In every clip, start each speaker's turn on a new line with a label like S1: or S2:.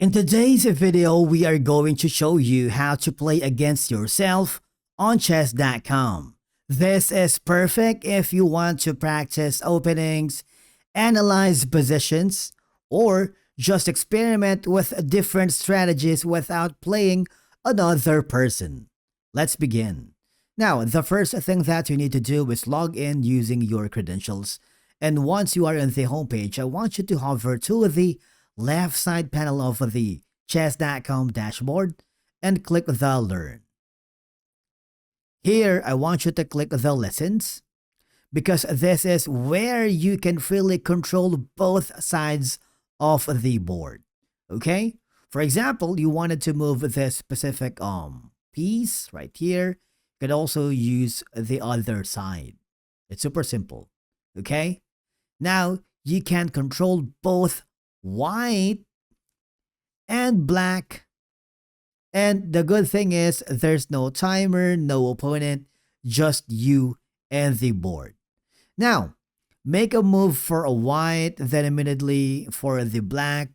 S1: In today's video, we are going to show you how to play against yourself on chess.com. This is perfect if you want to practice openings, analyze positions, or just experiment with different strategies without playing another person. Let's begin. Now, the first thing that you need to do is log in using your credentials. And once you are in the homepage, I want you to hover to the left side panel of the chess.com dashboard and click the Learn. Here, I want you to click the Lessons because this is where you can freely control both sides of the board. Okay? For example, you wanted to move this specific piece right here. You could also use the other side. It's super simple. Okay? Now, you can control both white and black. And the good thing is there's no timer, no opponent, just you and the board. Now, make a move for a white, then immediately for the black.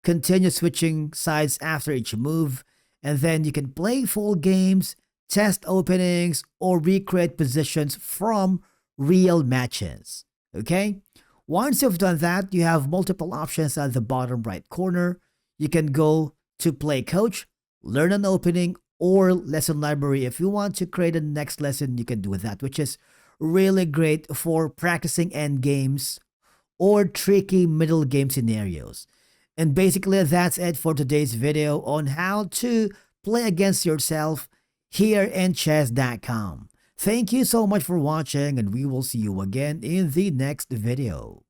S1: Continue switching sides after each move, and then you can play full games, test openings, or recreate positions from real matches. Okay? Once you've done that, you have multiple options at the bottom right corner. You can go to Play Coach, Learn an Opening, or Lesson Library. If you want to create a next lesson, you can do that, which is really great for practicing end games or tricky middle game scenarios. And basically, that's it for today's video on how to play against yourself here in chess.com. Thank you so much for watching, and we will see you again in the next video.